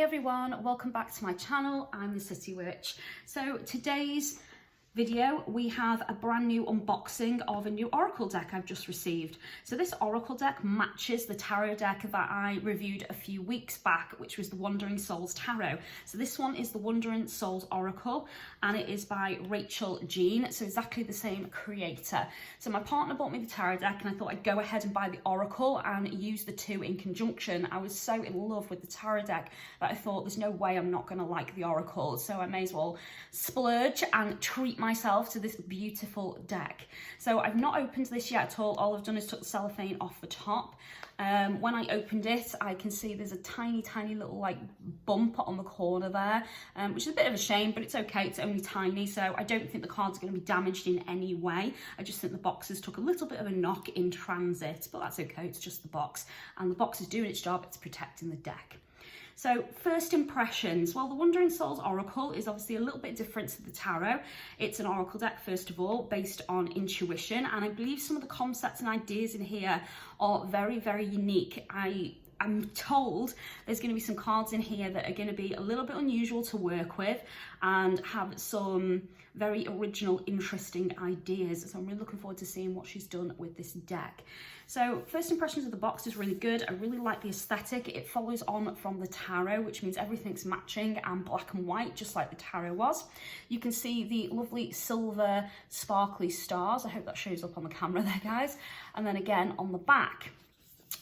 everyone, welcome back to my channel. I'm the City Witch. So today's video we have a brand new unboxing of a new oracle deck I've just received. So this oracle deck matches the tarot deck that I reviewed a few weeks back, which was the Wandering Souls Tarot. So this one is the Wandering Souls Oracle and it is by Rachel Jean, so exactly the same creator. So my partner bought me the tarot deck and I thought I'd go ahead and buy the oracle and use the two in conjunction. I was so in love with the tarot deck that I thought there's no way I'm not going to like the oracle, so I may as well splurge and treat myself to this beautiful deck. So I've not opened this yet at all. I've done is took the cellophane off the top. When I opened it, I can see there's a tiny little like bump on the corner there, which is a bit of a shame, but it's okay, it's only tiny, so I don't think the cards are going to be damaged in any way. I just think the boxes took a little bit of a knock in transit, but that's okay, it's just the box, and the box is doing its job, it's protecting the deck. So first impressions, well, the Wandering Souls Oracle is obviously a little bit different to the tarot. It's an oracle deck, first of all, based on intuition, and I believe some of the concepts and ideas in here are very unique. I'm told there's going to be some cards in here that are going to be a little bit unusual to work with and have some very original, interesting ideas. So I'm really looking forward to seeing what she's done with this deck. So first impressions of the box is really good. I really like the aesthetic. It follows on from the tarot, which means everything's matching and black and white, just like the tarot was. You can see the lovely silver sparkly stars. I hope that shows up on the camera there, guys. And then again on the back,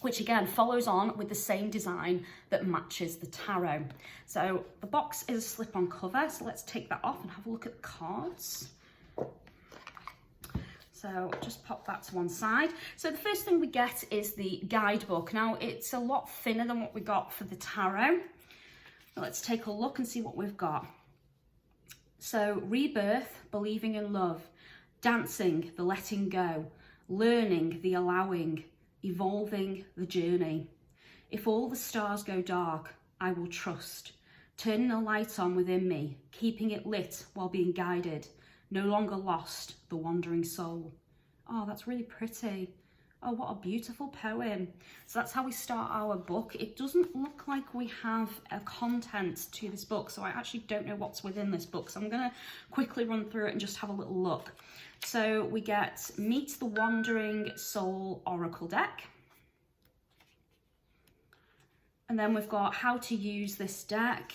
which again follows on with the same design that matches the tarot. So the box is a slip-on cover, so let's take that off and have a look at the cards. So just pop that to one side. So the first thing we get is the guidebook. Now it's a lot thinner than what we got for the tarot. Now let's take a look and see what we've got. So rebirth, believing in love, dancing, the letting go, learning, the allowing, evolving, the journey. If all the stars go dark, I will trust, turning the light on within me, keeping it lit while being guided, no longer lost, the wandering soul. Oh, that's really pretty. Oh, what a beautiful poem. So that's how we start our book. It doesn't look like we have a content to this book, so I actually don't know what's within this book. So I'm going to quickly run through it and just have a little look. So we get Meet the Wandering Soul Oracle deck. And then we've got how to use this deck.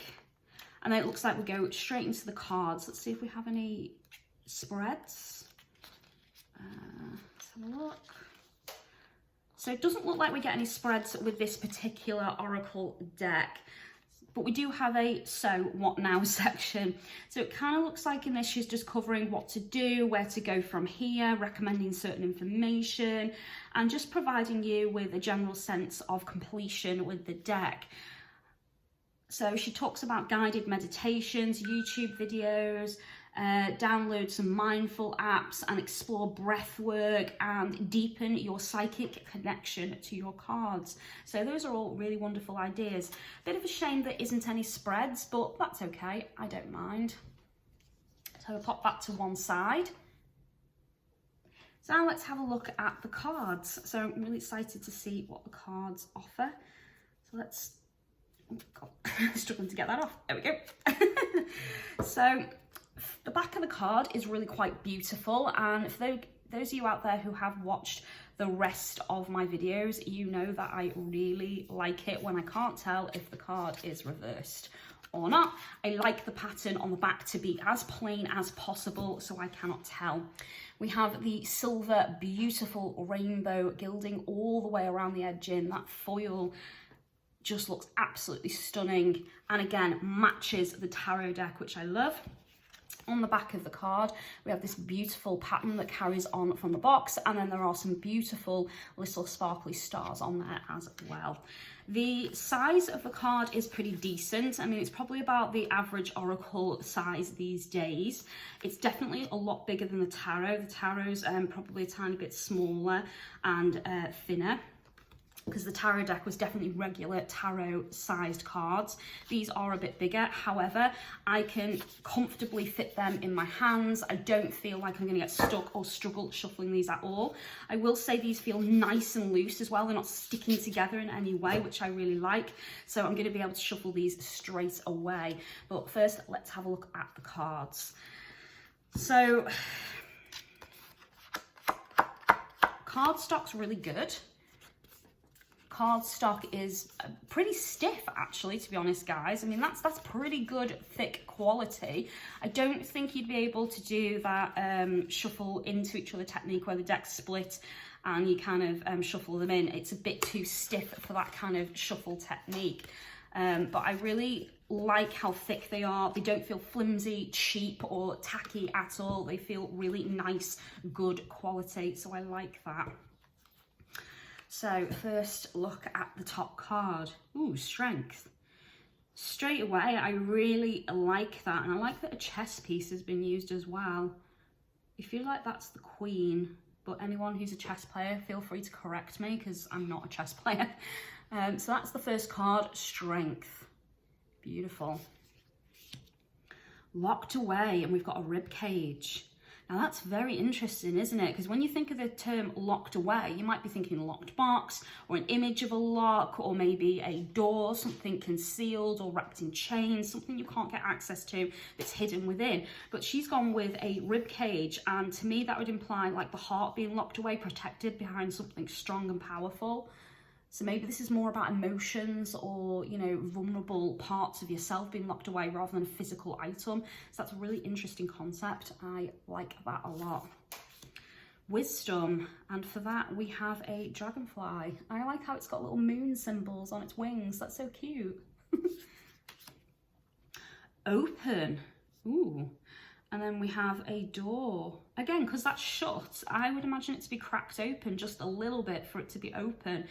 And then it looks like we go straight into the cards. Let's see if we have any spreads. Let's have a look. So it doesn't look like we get any spreads with this particular oracle deck, but we do have a so what now section. So it kind of looks like in this she's just covering what to do, where to go from here, recommending certain information, and just providing you with a general sense of completion with the deck. So she talks about guided meditations, YouTube videos, download some mindful apps and explore breath work and deepen your psychic connection to your cards. So those are all really wonderful ideas. Bit of a shame there isn't any spreads, but that's okay, I don't mind. So I'll pop that to one side. So now let's have a look at the cards. So I'm really excited to see what the cards offer. So let's, oh God, I'm struggling to get that off. There we go. So the back of the card is really quite beautiful, and for those of you out there who have watched the rest of my videos, you know that I really like it when I can't tell if the card is reversed or not. I like the pattern on the back to be as plain as possible, so I cannot tell. We have the silver, beautiful rainbow gilding all the way around the edging. That foil just looks absolutely stunning, and again matches the tarot deck, which I love. On the back of the card, we have this beautiful pattern that carries on from the box, and then there are some beautiful little sparkly stars on there as well. The size of the card is pretty decent. I mean, it's probably about the average oracle size these days. It's definitely a lot bigger than the tarot. The tarot's probably a tiny bit smaller and thinner. because the tarot deck was definitely regular tarot sized cards. These are a bit bigger, however, I can comfortably fit them in my hands. I don't feel like I'm going to get stuck or struggle shuffling these at all. I will say these feel nice and loose as well. They're not sticking together in any way, which I really like. So I'm going to be able to shuffle these straight away. But first, let's have a look at the cards. So cardstock's really good. Cardstock is pretty stiff, actually, to be honest, guys. I mean, that's pretty good thick quality. I don't think you'd be able to do that shuffle into each other technique where the deck's split and you kind of shuffle them in. It's a bit too stiff for that kind of shuffle technique. But I really like how thick they are. They don't feel flimsy, cheap, or tacky at all. They feel really nice, good quality. So I like that. So first look at the top card. Ooh, strength. Straight away, I really like that. And I like that a chess piece has been used as well. I feel like that's the queen, but anyone who's a chess player, feel free to correct me because I'm not a chess player. So that's the first card, strength. Beautiful. Locked away, and we've got a rib cage. Now that's very interesting, isn't it? Because when you think of the term locked away, you might be thinking locked box or an image of a lock, or maybe a door, something concealed or wrapped in chains, something you can't get access to that's hidden within. But she's gone with a rib cage, and to me that would imply like the heart being locked away, protected behind something strong and powerful. So maybe this is more about emotions or, you know, vulnerable parts of yourself being locked away rather than a physical item. So that's a really interesting concept. I like that a lot. Wisdom, and for that we have a dragonfly. I like how it's got little moon symbols on its wings. That's so cute. Open. Ooh. And then we have a door. Again, because that's shut, I would imagine it to be cracked open just a little bit for it to be open.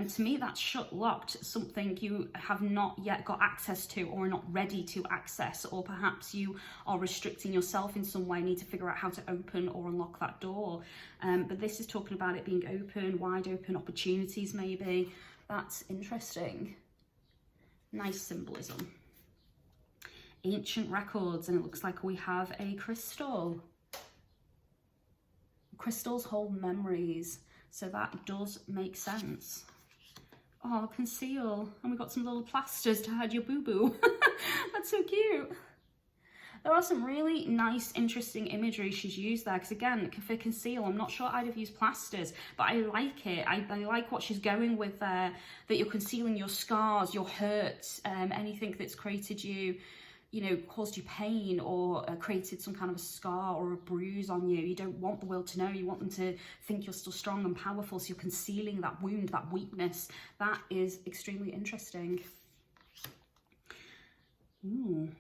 To me, that's shut, locked, something you have not yet got access to or are not ready to access, or perhaps you are restricting yourself in some way, need to figure out how to open or unlock that door. But this is talking about it being open, wide open, opportunities maybe. That's interesting. Nice symbolism. Ancient records, and it looks like we have a crystal. Crystals hold memories, so that does make sense. Oh, conceal, and we've got some little plasters to hide your boo-boo. That's so cute. There are some really nice, interesting imagery she's used there, because again, for conceal, I'm not sure I'd have used plasters, but I like it. I like what she's going with there, that you're concealing your scars, your hurts, anything that's created you, you know, caused you pain or created some kind of a scar or a bruise on you. You don't want the world to know. You want them to think you're still strong and powerful, so you're concealing that wound, that weakness. That is extremely interesting. Ooh,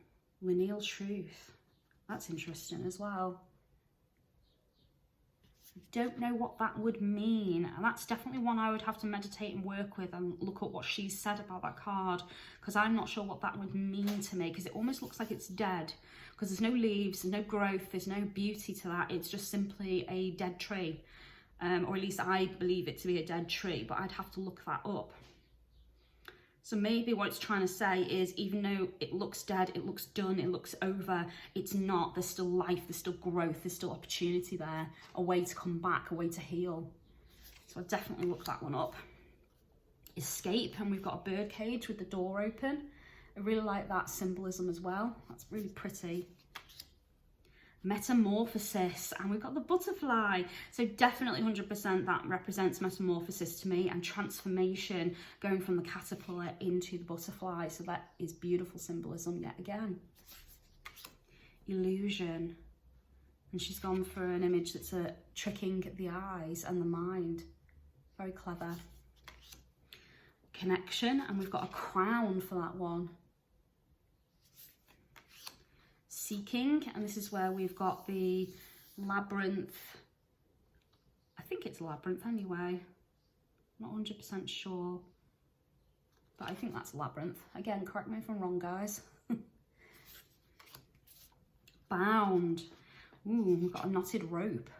lineal truth. That's interesting as well. Don't know what that would mean, and that's definitely one I would have to meditate and work with and look at what she said about that card, because I'm not sure what that would mean to me, because it almost looks like it's dead, because there's no leaves, there's no growth, there's no beauty to that. It's just simply a dead tree, or at least I believe it to be a dead tree, but I'd have to look that up. So maybe what it's trying to say is, even though it looks dead, it looks done, it looks over, it's not. There's still life, there's still growth, there's still opportunity there, a way to come back, a way to heal. So I'll definitely look that one up. Escape, and we've got a bird cage with the door open. I really like that symbolism as well. That's really pretty. Metamorphosis, and we've got the butterfly, so definitely 100% that represents metamorphosis to me, and transformation, going from the caterpillar into the butterfly. So that is beautiful symbolism yet again. Illusion, and she's gone for an image that's tricking the eyes and the mind. Very clever. Connection, and we've got a crown for that one. Seeking, and this is where we've got the labyrinth. I think it's a labyrinth anyway. Not 100% sure, but I think that's a labyrinth. Again, correct me if I'm wrong, guys. Bound. Ooh, we've got a knotted rope.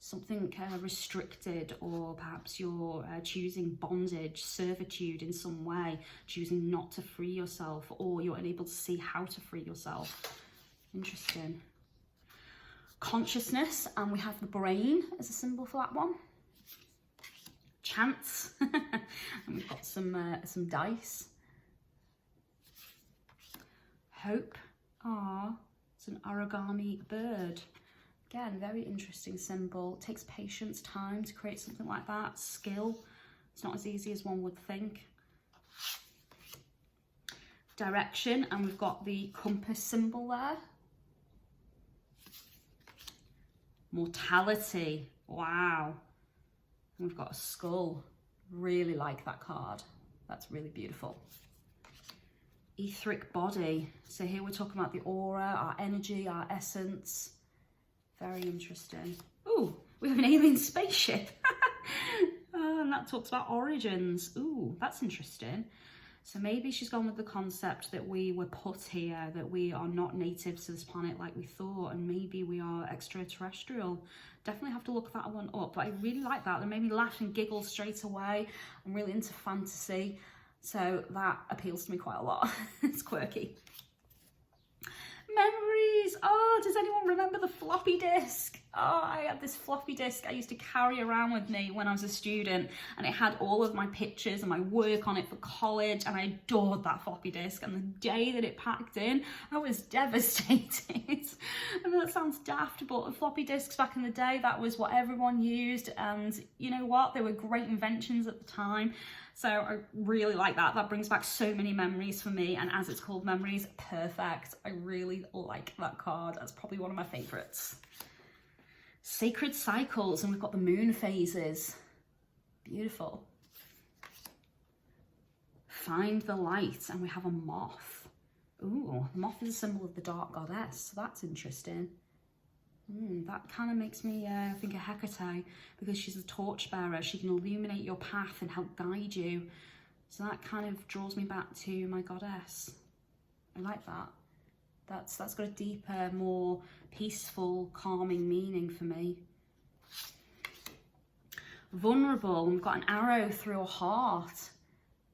something restricted, or perhaps you're choosing bondage, servitude in some way, choosing not to free yourself, or you're unable to see how to free yourself. Interesting. Consciousness, and we have the brain as a symbol for that one. Chance, and we've got some dice. Hope. Ah, it's an origami bird. Again, very interesting symbol. It takes patience, time to create something like that. Skill. It's not as easy as one would think. Direction, and we've got the compass symbol there. Mortality. Wow. And we've got a skull. Really like that card. That's really beautiful. Etheric body. So here we're talking about the aura, our energy, our essence. Very interesting. Ooh, we have an alien spaceship. And that talks about origins. Ooh, that's interesting. So maybe she's gone with the concept that we were put here, that we are not native to this planet like we thought, and maybe we are extraterrestrial. Definitely have to look that one up. But I really like that. It made me laugh and giggle straight away. I'm really into fantasy, so that appeals to me quite a lot. It's quirky. Memories. Oh, does anyone remember the floppy disk? Oh, I had this floppy disk I used to carry around with me when I was a student, and it had all of my pictures and my work on it for college, and I adored that floppy disk. And the day that it packed in, I was devastated. I know that sounds daft, but floppy disks back in the day, that was what everyone used, and you know what? They were great inventions at the time. So I really like that. That brings back so many memories for me. And as it's called memories, perfect. I really like that card. That's probably one of my favorites. Sacred cycles, and we've got the moon phases. Beautiful. Find the light, and we have a moth. Ooh, moth is a symbol of the dark goddess. So that's interesting. That kind of makes me think of Hecate, because she's a torchbearer. She can illuminate your path and help guide you. So that kind of draws me back to my goddess. I like that. That's got a deeper, more peaceful, calming meaning for me. Vulnerable, and we've got an arrow through a heart.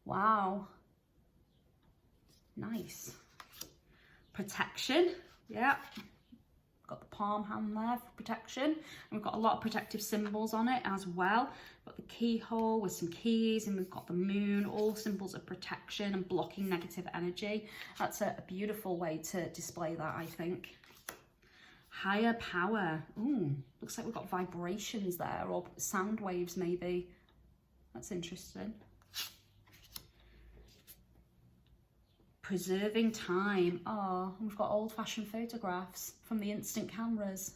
Wow. Nice. Protection, yeah. Got the palm hand there for protection, and we've got a lot of protective symbols on it as well. We've got the keyhole with some keys, and we've got the moon, all symbols of protection and blocking negative energy. That's a beautiful way to display that, I think. Higher power. Ooh, looks like we've got vibrations there, or sound waves maybe. That's interesting. Preserving time. Oh, we've got old-fashioned photographs from the instant cameras.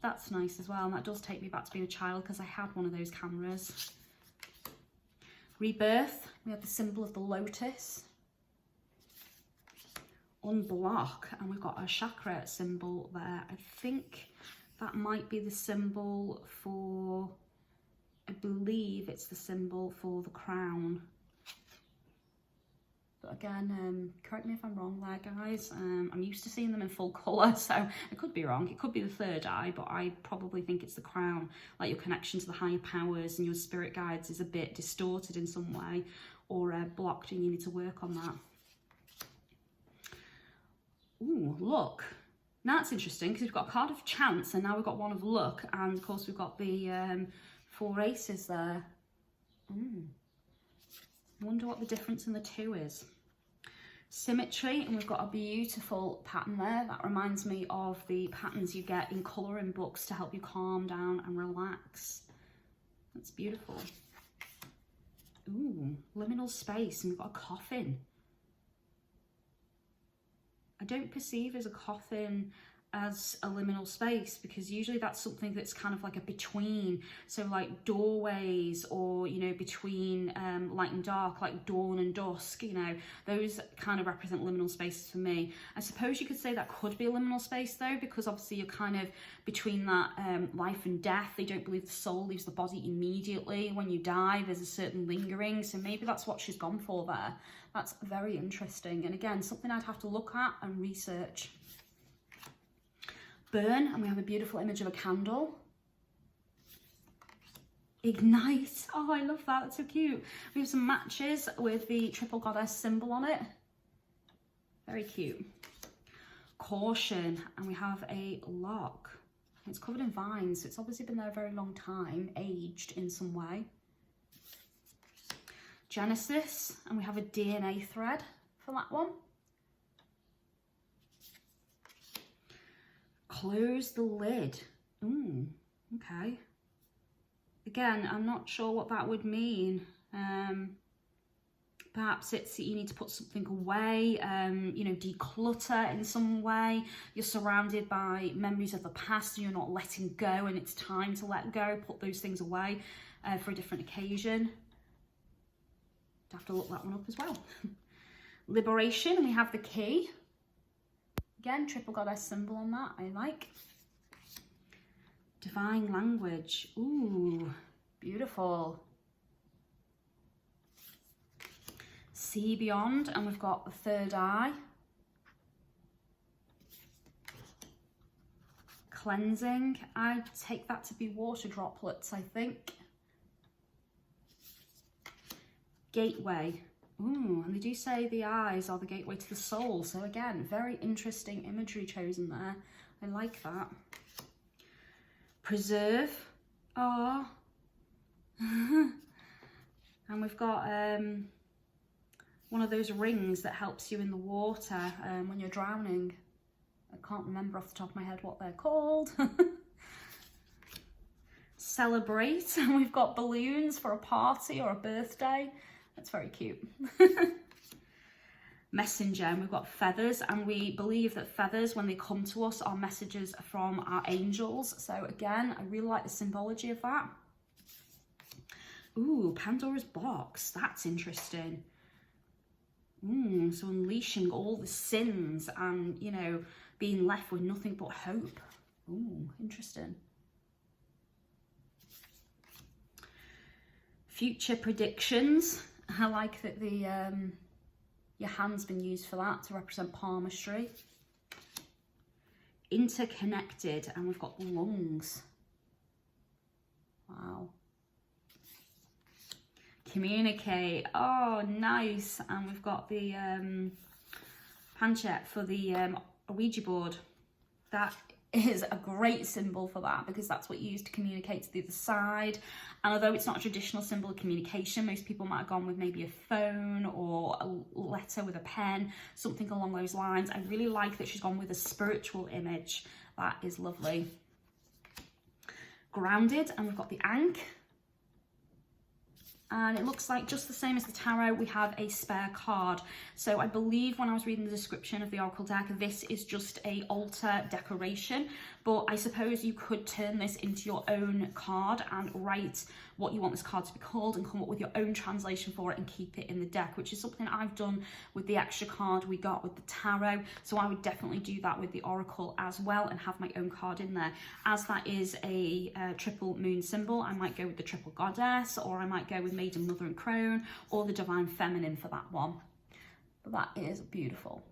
That's nice as well, and that does take me back to being a child, because I had one of those cameras. Rebirth. We have the symbol of the lotus. Unblock, and we've got a chakra symbol there. I think that might be the symbol for, I believe it's the symbol for the crown. But again, correct me if I'm wrong there, guys. I'm used to seeing them in full colour, so I could be wrong. It could be the third eye, but I probably think it's the crown. Like your connection to the higher powers and your spirit guides is a bit distorted in some way, or blocked, and you need to work on that. Ooh, luck. Now that's interesting, because we've got a card of chance, and now we've got one of luck, and of course we've got the 4 aces there. I wonder what the difference in the two is. Symmetry, and we've got a beautiful pattern there. That reminds me of the patterns you get in colouring books to help you calm down and relax. That's beautiful. Ooh, liminal space, and we've got a coffin. I don't perceive as a coffin as a liminal space, because usually that's something that's kind of like a between, so like doorways, or you know, between light and dark, like dawn and dusk, you know, those kind of represent liminal spaces for me. I suppose you could say that could be a liminal space though, because obviously you're kind of between that life and death. They don't believe the soul leaves the body immediately when you die. There's a certain lingering, so maybe that's what she's gone for there. That's very interesting, and again, something I'd have to look at and research. Burn, and we have a beautiful image of a candle. Ignite. Oh, I love that. That's so cute. We have some matches with the triple goddess symbol on it. Very cute. Caution. And we have a lock. It's covered in vines, so it's obviously been there a very long time, aged in some way. Genesis. And we have a DNA thread for that one. Close the lid. Ooh, okay. Again, I'm not sure what that would mean. Perhaps it's that you need to put something away, you know, declutter in some way. You're surrounded by memories of the past and you're not letting go, and it's time to let go, put those things away for a different occasion. Have to look that one up as well. Liberation, we have the key. Again, triple goddess symbol on that, I like. Divine language, ooh, beautiful. See beyond, and we've got the third eye. Cleansing, I take that to be water droplets, I think. Gateway, ooh, and they do say the eyes are the gateway to the soul. So again, very interesting imagery chosen there. I like that. Preserve, oh. And we've got one of those rings that helps you in the water when you're drowning. I can't remember off the top of my head what they're called. Celebrate, and we've got balloons for a party or a birthday. That's very cute. Messenger, and we've got feathers, and we believe that feathers, when they come to us, are messages from our angels. So again, I really like the symbology of that. Ooh, Pandora's box, that's interesting. So unleashing all the sins and, you know, being left with nothing but hope. Ooh, interesting. Future predictions. I like that the your hand's been used for that to represent palmistry. Interconnected, and we've got the lungs. Wow. Communicate, oh nice. And we've got the panchet for the Ouija board. That is a great symbol for that, because that's what you use to communicate to the other side. And although it's not a traditional symbol of communication, most people might have gone with maybe a phone or a letter with a pen, something along those lines. I really like that she's gone with a spiritual image. That is lovely. Grounded, and we've got the Ankh. And it looks like just the same as the tarot, we have a spare card. So I believe when I was reading the description of the Oracle deck, this is just a altar decoration, but I suppose you could turn this into your own card and write what you want this card to be called and come up with your own translation for it and keep it in the deck, which is something I've done with the extra card we got with the tarot. So I would definitely do that with the Oracle as well and have my own card in there. As that is a triple moon symbol, I might go with the triple goddess, or I might go with Maiden, Mother and Crone, or the Divine Feminine for that one. But that is beautiful.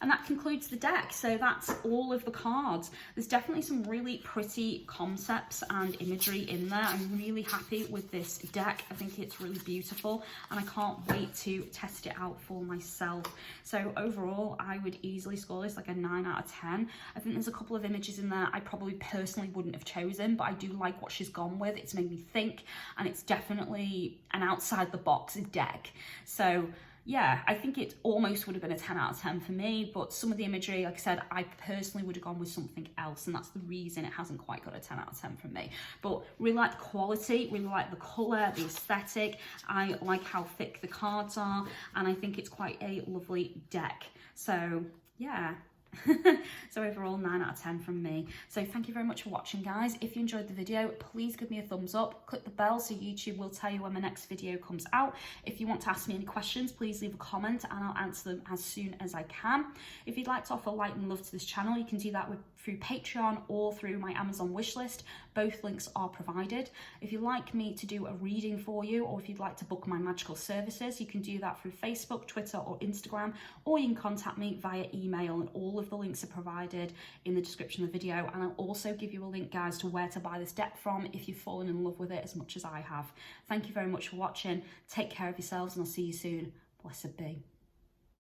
And that concludes the deck. So that's all of the cards. There's definitely some really pretty concepts and imagery in there. I'm really happy with this deck. I think it's really beautiful and I can't wait to test it out for myself. So overall, I would easily score this like a 9 out of 10. I think there's a couple of images in there I probably personally wouldn't have chosen, but I do like what she's gone with. It's made me think, and it's definitely an outside the box deck. So yeah, I think it almost would have been a 10 out of 10 for me, but some of the imagery, like I said, I personally would have gone with something else, and that's the reason it hasn't quite got a 10 out of 10 from me. But really like the quality, really like the colour, the aesthetic. I like how thick the cards are, and I think it's quite a lovely deck. So yeah. So overall 9 out of 10 from me. So thank you very much for watching, guys. If you enjoyed the video, please give me a thumbs up, click the bell so YouTube will tell you when my next video comes out. If you want to ask me any questions, please leave a comment and I'll answer them as soon as I can. If you'd like to offer light and love to this channel, you can do that through Patreon or through my Amazon wishlist. Both links are provided. If you'd like me to do a reading for you, or if you'd like to book my magical services, you can do that through Facebook, Twitter or Instagram, or you can contact me via email, and all of the links are provided in the description of the video, and I'll also give you a link, guys, to where to buy this deck from if you've fallen in love with it as much as I have. Thank you very much for watching. Take care of yourselves, and I'll see you soon. Blessed be.